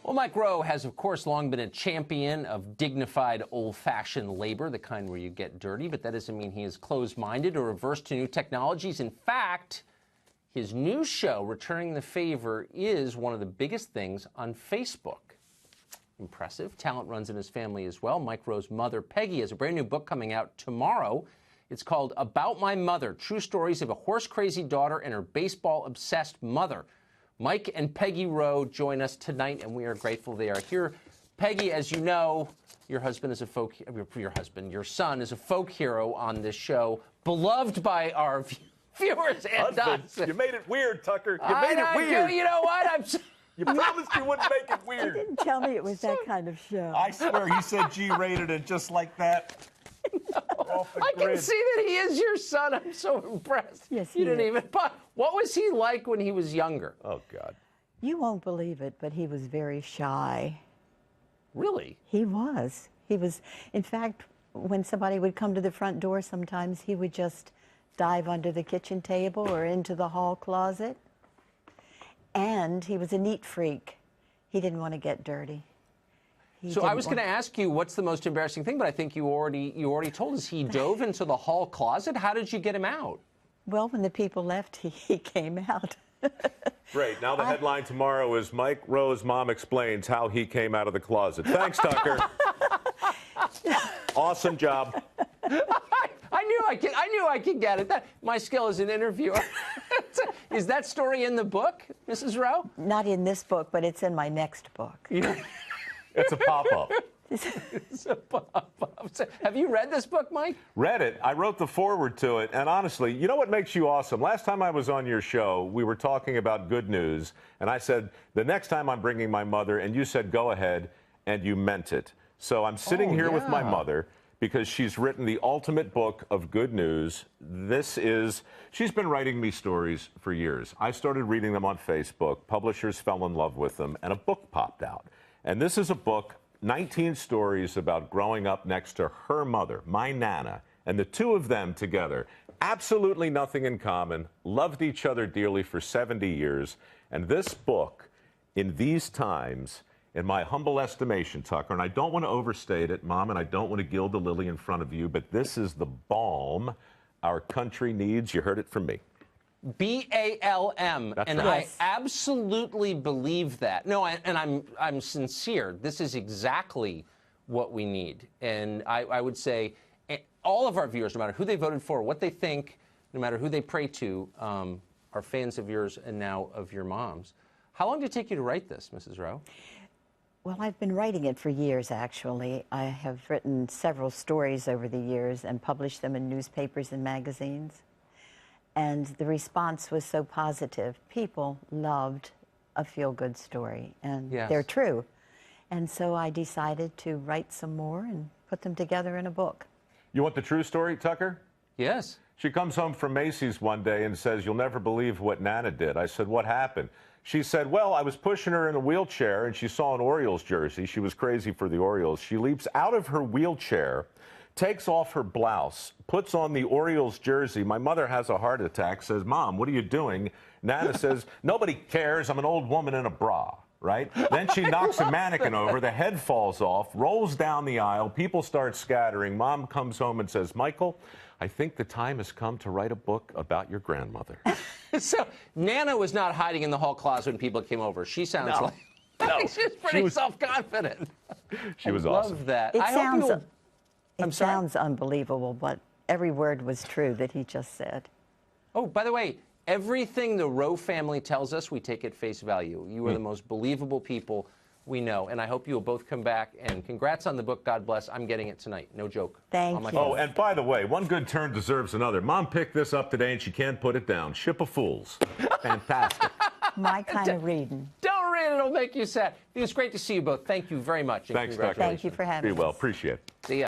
Well, Mike Rowe has, of course, long been a champion of dignified, old-fashioned labor, the kind where you get dirty, but that doesn't mean he is closed-minded or averse to new technologies. In fact, his new show, Returning the Favor, is one of the biggest things on Facebook. Impressive. Talent runs in his family as well. Mike Rowe's mother, Peggy, has a brand new book coming out tomorrow. It's called About My Mother, True Stories of a Horse-Crazy Daughter and Her Baseball-Obsessed Mother. Mike and Peggy Rowe join us tonight, and we are grateful they are here. Peggy, as you know, your son is a folk hero on this show, beloved by our viewers and us. You made it weird, Tucker. You made it weird. You know what? You promised you wouldn't make it weird. You didn't tell me it was that kind of show. I swear, he said G-rated, and just like that. I can see that he is your son. I'm so impressed. Yes, you didn't even. What was he like when he was younger? Oh, God. You won't believe it, but he was very shy. Really? He was. In fact, when somebody would come to the front door, sometimes he would just dive under the kitchen table or into the hall closet. And he was a neat freak. He didn't want to get dirty. So I was going to ask you what's the most embarrassing thing, but I think you already told us he dove into the hall closet. How did you get him out? Well, when the people left, he came out. Great. Now the headline tomorrow is Mike Rowe's mom explains how he came out of the closet. Thanks, Tucker. Awesome job. I knew I could get it. My skill as an interviewer. Is that story in the book, Mrs. Rowe? Not in this book, but it's in my next book. It's a pop-up. It's a pop-up. Have you read this book, Mike? Read it. I wrote the foreword to it. And honestly, you know what makes you awesome? Last time I was on your show, we were talking about good news. And I said, the next time I'm bringing my mother. And you said, go ahead. And you meant it. So I'm sitting here with my mother because she's written the ultimate book of good news. She's been writing me stories for years. I started reading them on Facebook. Publishers fell in love with them. And a book popped out. And this is a book, 19 stories about growing up next to her mother, my Nana, and the two of them together, absolutely nothing in common, loved each other dearly for 70 years. And this book, in these times, in my humble estimation, Tucker, and I don't want to overstate it, Mom, and I don't want to gild the lily in front of you, but this is the balm our country needs. You heard it from me. BALM, and right. I absolutely believe that. No, and I'm sincere. This is exactly what we need. And I would say all of our viewers, no matter who they voted for, what they think, no matter who they pray to, are fans of yours and now of your mom's. How long did it take you to write this, Mrs. Rowe? Well, I've been writing it for years, actually. I have written several stories over the years and published them in newspapers and magazines. And the response was so positive. People loved a feel-good story, and they're true. And so I decided to write some more and put them together in a book. You want the true story, Tucker? Yes. She comes home from Macy's one day and says, "You'll never believe what Nana did." I said, "What happened?" She said, "Well, I was pushing her in a wheelchair, and she saw an Orioles jersey. She was crazy for the Orioles. She leaps out of her wheelchair, takes off her blouse, puts on the Orioles jersey. My mother has a heart attack, says, 'Mom, what are you doing?' Nana says, 'Nobody cares. I'm an old woman in a bra.'" Right? Then she knocks a mannequin over. The head falls off, rolls down the aisle. People start scattering. Mom comes home and says, "Michael, I think the time has come to write a book about your grandmother." So Nana was not hiding in the hall closet when people came over. She sounds like she's pretty self-confident. She was awesome. I love that. It sounds unbelievable, but every word was true that he just said. Oh, by the way, everything the Rowe family tells us, we take at face value. You are the most believable people we know, and I hope you will both come back. And congrats on the book. God bless. I'm getting it tonight. No joke. Thank you. Oh, and by the way, one good turn deserves another. Mom picked this up today, and she can't put it down. Ship of Fools. Fantastic. My kind of reading. Don't read it. It'll make you sad. It was great to see you both. Thank you very much. And Thanks, Tucker. Thank you for having me. Be well. Appreciate it. See ya.